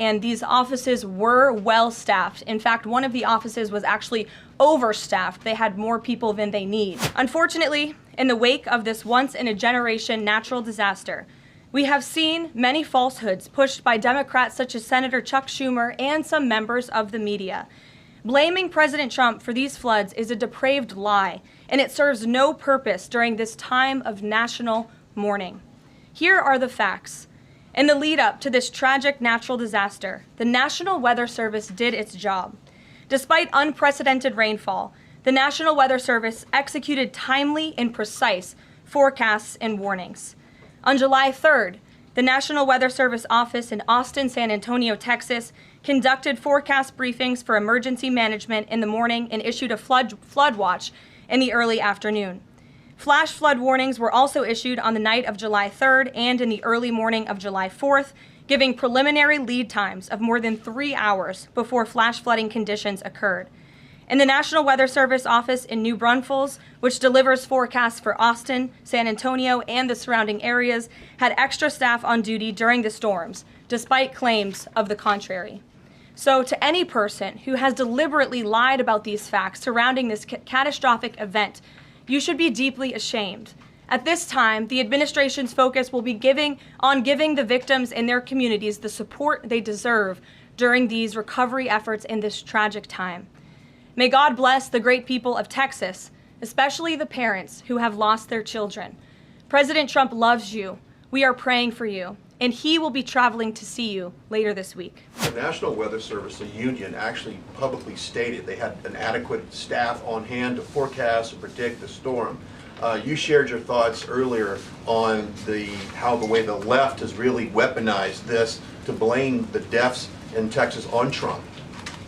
and these offices were well staffed. In fact, one of the offices was actually overstaffed. They had more people than they need. Unfortunately, in the wake of this once-in-a-generation natural disaster, we have seen many falsehoods pushed by Democrats such as Senator Chuck Schumer and some members of the media. Blaming President Trump for these floods is a depraved lie, and it serves no purpose during this time of national mourning. Here are the facts. In the lead up to this tragic natural disaster, the National Weather Service did its job. Despite unprecedented rainfall, the National Weather Service executed timely and precise forecasts and warnings. On July 3rd, the National Weather Service office in Austin, San Antonio, Texas, conducted forecast briefings for emergency management in the morning and issued a flood watch in the early afternoon. Flash flood warnings were also issued on the night of July 3rd and in the early morning of July 4th, giving preliminary lead times of more than 3 hours before flash flooding conditions occurred. And the National Weather Service office in New Braunfels, which delivers forecasts for Austin, San Antonio, and the surrounding areas, had extra staff on duty during the storms, despite claims of the contrary. So to any person who has deliberately lied about these facts surrounding this catastrophic event, you should be deeply ashamed. At this time, the administration's focus will be on giving the victims and their communities the support they deserve during these recovery efforts in this tragic time. May God bless the great people of Texas, especially the parents who have lost their children. President Trump loves you. We are praying for you, and he will be traveling to see you later this week. The National Weather Service, the union, actually publicly stated they had an adequate staff on hand to forecast and predict the storm. You shared your thoughts earlier on how the way the left has really weaponized this to blame the deaths in Texas on Trump.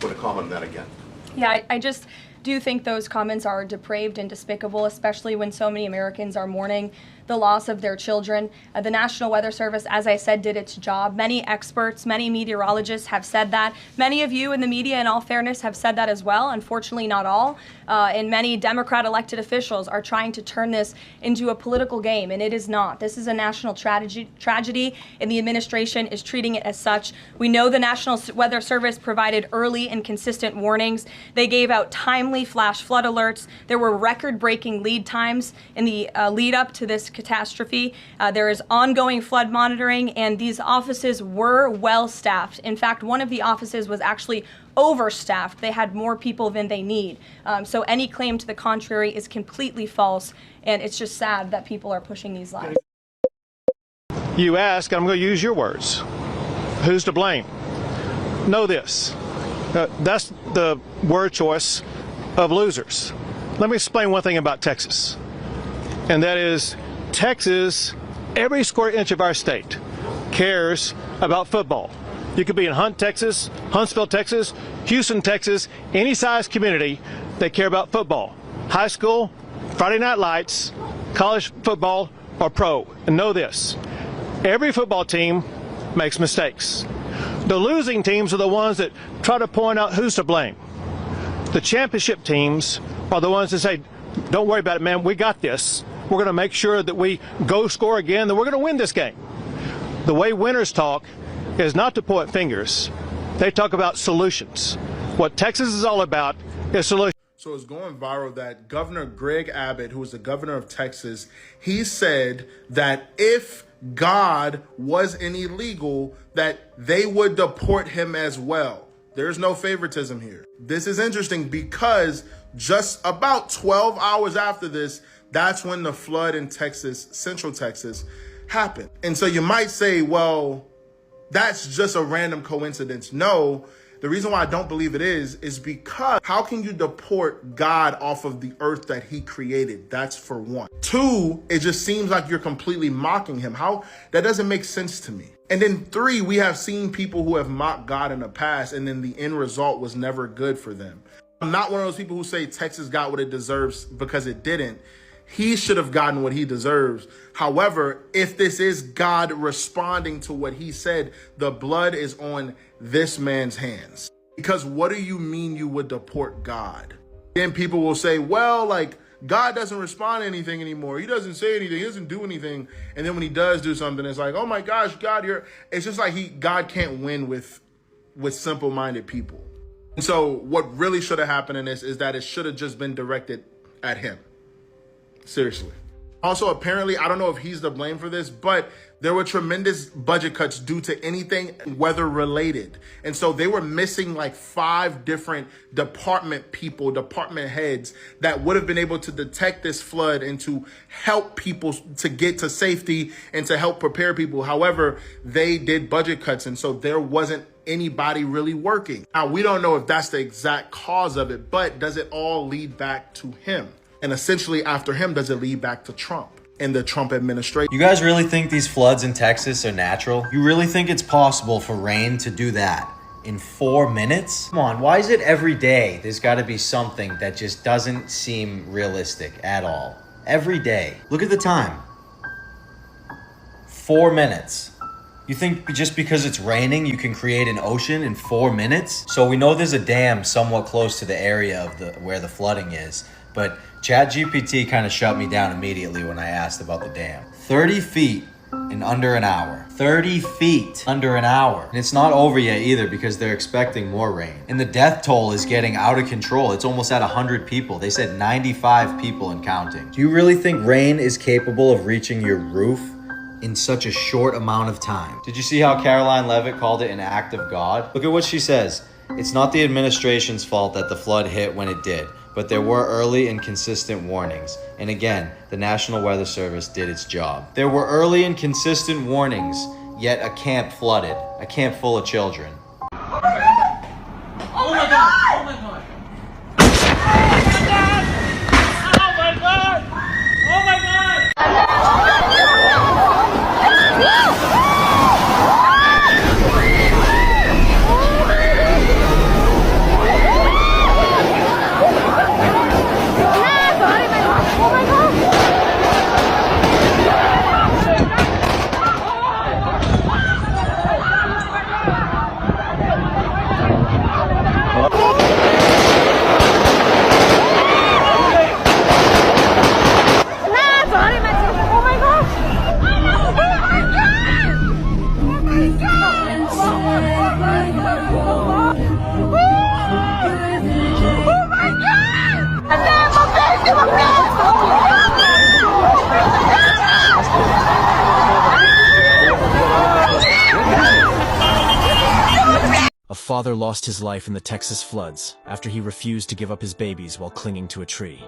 Want to comment on that again? Yeah, I just do think those comments are depraved and despicable, especially when so many Americans are mourning the loss of their children. The National Weather Service, as I said, did its job. Many experts, many meteorologists have said that. Many of you in the media, in all fairness, have said that as well. Unfortunately, not all. And many Democrat elected officials are trying to turn this into a political game, and it is not. This is a national tragedy, and the administration is treating it as such. We know the National Weather Service provided early and consistent warnings. They gave out timely flash flood alerts. There were record-breaking lead times in the lead up to this catastrophe. There is ongoing flood monitoring, and these offices were well staffed. In fact, one of the offices was actually overstaffed. They had more people than they need. So any claim to the contrary is completely false, and it's just sad that people are pushing these lies. You ask, and I'm going to use your words, who's to blame? Know this. That's the word choice of losers. Let me explain one thing about Texas, and that is Texas, every square inch of our state cares about football. You could be in Hunt, Texas, Huntsville, Texas, Houston, Texas, any size community, they care about football. High school, Friday night lights, college football, or pro. And know this, every football team makes mistakes. The losing teams are the ones that try to point out who's to blame. The championship teams are the ones that say, don't worry about it, man, we got this. We're going to make sure that we go score again, that we're going to win this game. The way winners talk is not to point fingers. They talk about solutions. What Texas is all about is solutions. So it's going viral that Governor Greg Abbott, who is the governor of Texas, he said that if God was an illegal, that they would deport him as well. There's no favoritism here. This is interesting because just about 12 hours after this, that's when the flood in Texas, Central Texas, happened. And so you might say, well, that's just a random coincidence. No, the reason why I don't believe it is because how can you deport God off of the earth that he created? That's for one. Two, it just seems like you're completely mocking him. That doesn't make sense to me. And then three, we have seen people who have mocked God in the past, and then the end result was never good for them. I'm not one of those people who say Texas got what it deserves because it didn't. He should have gotten what he deserves. However, if this is God responding to what he said, the blood is on this man's hands. Because what do you mean you would deport God? Then people will say, well, like, God doesn't respond to anything anymore. He doesn't say anything. He doesn't do anything. And then when he does do something, it's like, oh my gosh, God, it's just like God can't win with with simple-minded people. And so what really should have happened in this is that it should have just been directed at him. Seriously. Also, apparently, I don't know if he's to blame for this, but there were tremendous budget cuts due to anything weather related. And so they were missing like 5 different department heads that would have been able to detect this flood and to help people to get to safety and to help prepare people. However, they did budget cuts, and so there wasn't anybody really working. Now, we don't know if that's the exact cause of it, but does it all lead back to him? And essentially after him, does it lead back to Trump and the Trump administration? You guys really think these floods in Texas are natural? You really think it's possible for rain to do that in 4 minutes? Come on, why is it every day there's got to be something that just doesn't seem realistic at all? Every day. Look at the time. 4 minutes. You think just because it's raining, you can create an ocean in 4 minutes? So we know there's a dam somewhat close to the area of where the flooding is, but ChatGPT kind of shut me down immediately when I asked about the dam. 30 feet in under an hour. 30 feet under an hour. And it's not over yet either because they're expecting more rain. And the death toll is getting out of control. It's almost at 100 people. They said 95 people and counting. Do you really think rain is capable of reaching your roof in such a short amount of time? Did you see how Caroline Levitt called it an act of God? Look at what she says. It's not the administration's fault that the flood hit when it did, but there were early and consistent warnings. And again, the National Weather Service did its job. There were early and consistent warnings, yet a camp flooded, a camp full of children. Oh my God! Oh my God! Oh my God! Oh my God! Oh my God! A father lost his life in the Texas floods after he refused to give up his babies while clinging to a tree.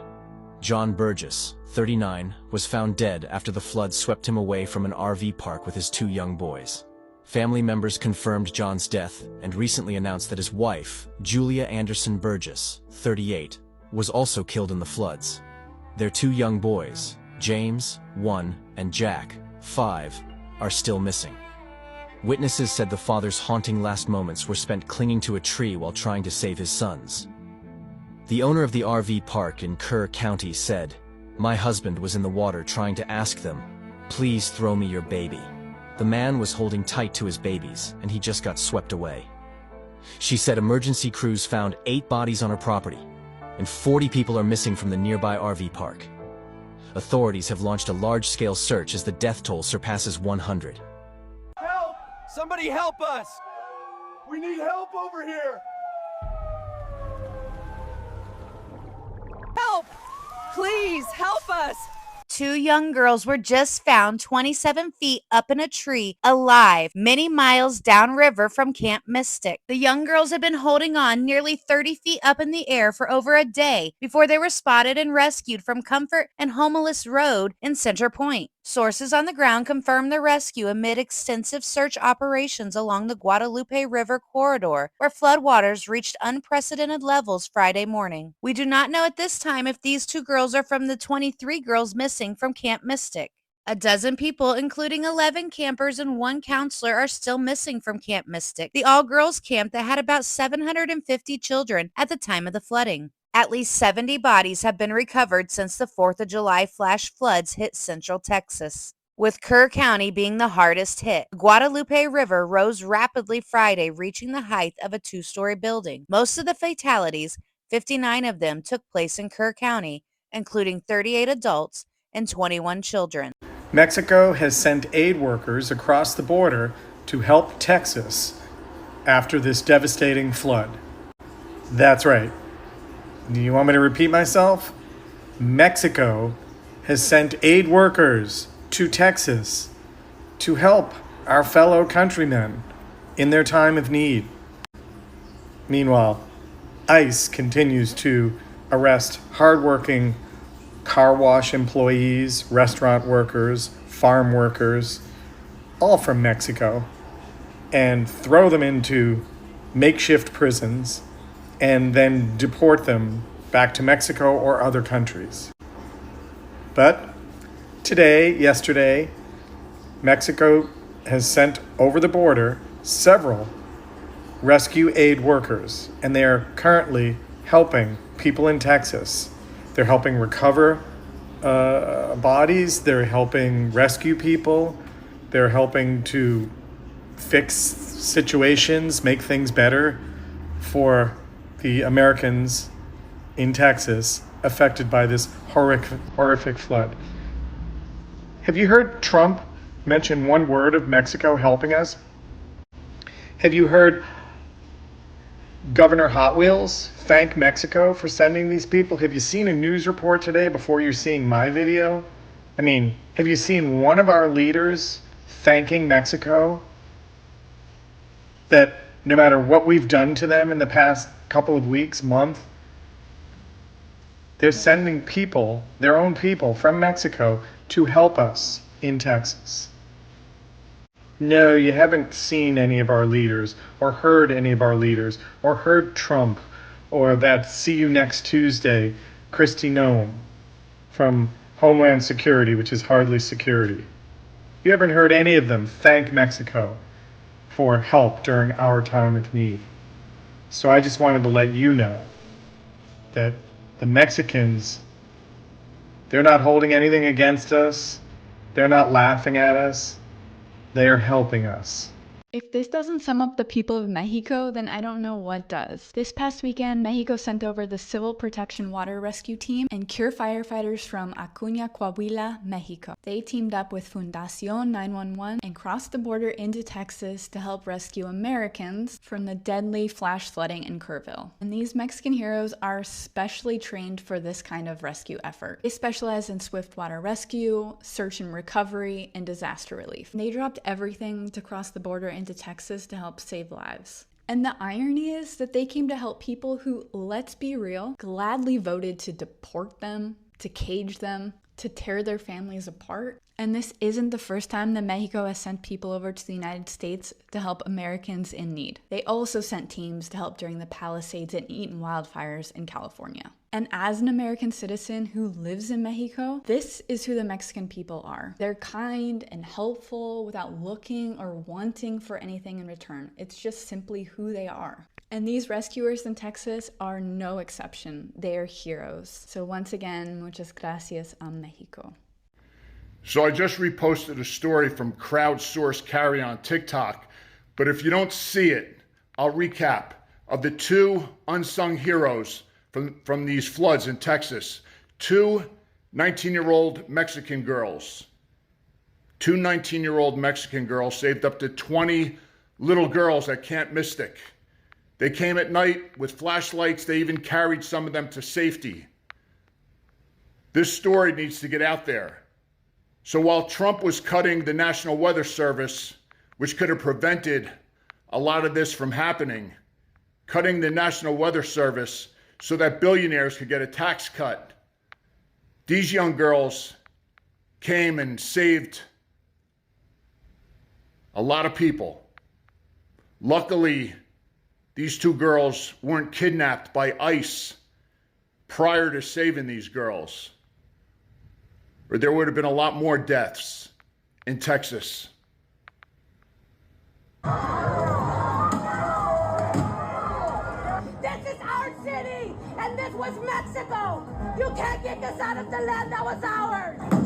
John Burgess, 39, was found dead after the flood swept him away from an RV park with his 2 young boys. Family members confirmed John's death and recently announced that his wife, Julia Anderson Burgess, 38, was also killed in the floods. Their 2 young boys, James, 1, and Jack, 5, are still missing. Witnesses said the father's haunting last moments were spent clinging to a tree while trying to save his sons. The owner of the RV park in Kerr County said, "My husband was in the water trying to ask them, 'Please throw me your baby.' The man was holding tight to his babies, and he just got swept away." She said emergency crews found 8 bodies on her property, and 40 people are missing from the nearby RV park. Authorities have launched a large-scale search as the death toll surpasses 100. Help! Somebody help us! We need help over here! Help! Please help us! 2 young girls were just found 27 feet up in a tree, alive, many miles downriver from Camp Mystic. The young girls had been holding on nearly 30 feet up in the air for over a day before they were spotted and rescued from Comfort and Homeless Road in Center Point. Sources on the ground confirmed the rescue amid extensive search operations along the Guadalupe River corridor, where floodwaters reached unprecedented levels Friday morning. We do not know at this time if these 2 girls are from the 23 girls missing from Camp Mystic. A dozen people, including 11 campers and 1 counselor, are still missing from Camp Mystic, the all-girls camp that had about 750 children at the time of the flooding. At least 70 bodies have been recovered since the 4th of July flash floods hit central Texas. With Kerr County being the hardest hit, the Guadalupe River rose rapidly Friday, reaching the height of a 2-story building. Most of the fatalities, 59 of them, took place in Kerr County, including 38 adults and 21 children. Mexico has sent aid workers across the border to help Texas after this devastating flood. That's right. Do you want me to repeat myself? Mexico has sent aid workers to Texas to help our fellow countrymen in their time of need. Meanwhile, ICE continues to arrest hardworking car wash employees, restaurant workers, farm workers, all from Mexico, and throw them into makeshift prisons and then deport them back to Mexico or other countries. But yesterday, Mexico has sent over the border several rescue aid workers, and they are currently helping people in Texas. They're helping recover bodies, they're helping rescue people, they're helping to fix situations, make things better for the Americans in Texas affected by this horrific flood. Have you heard Trump mention one word of Mexico helping us? Have you heard Governor Hot Wheels thank Mexico for sending these people? Have you seen a news report today before you're seeing my video? I mean, have you seen one of our leaders thanking Mexico that no matter what we've done to them in the past couple of weeks, month, they're sending people, their own people from Mexico, to help us in Texas? No, you haven't seen any of our leaders, or heard any of our leaders, or heard Trump, or that see you next Tuesday, Kristi Noem from Homeland Security, which is hardly security. You haven't heard any of them thank Mexico for help during our time of need. So I just wanted to let you know that the Mexicans, they're not holding anything against us. They're not laughing at us. They are helping us. If this doesn't sum up the people of Mexico, then I don't know what does. This past weekend, Mexico sent over the Civil Protection Water Rescue Team and Cure firefighters from Acuña, Coahuila, Mexico. They teamed up with Fundación 911 and crossed the border into Texas to help rescue Americans from the deadly flash flooding in Kerrville. And these Mexican heroes are specially trained for this kind of rescue effort. They specialize in swift water rescue, search and recovery, and disaster relief. They dropped everything to cross the border into Texas to help save lives. And the irony is that they came to help people who, let's be real, gladly voted to deport them, to cage them, to tear their families apart. And this isn't the first time that Mexico has sent people over to the United States to help Americans in need. They also sent teams to help during the Palisades and Eaton wildfires in California. And as an American citizen who lives in Mexico, this is who the Mexican people are. They're kind and helpful without looking or wanting for anything in return. It's just simply who they are. And these rescuers in Texas are no exception. They are heroes. So once again, muchas gracias a Mexico. So I just reposted a story from Crowdsource Carry on TikTok, but if you don't see it, I'll recap of the two unsung heroes from these floods in Texas. Two 19-year-old Mexican girls. Two 19-year-old Mexican girls saved up to 20 little girls at Camp Mystic. They came at night with flashlights. They even carried some of them to safety. This story needs to get out there. So while Trump was cutting the National Weather Service, which could have prevented a lot of this from happening, cutting the National Weather Service so that billionaires could get a tax cut, these young girls came and saved a lot of people. Luckily, these two girls weren't kidnapped by ICE prior to saving these girls, or there would have been a lot more deaths in Texas. This is our city, and this was Mexico. You can't kick us out of the land that was ours.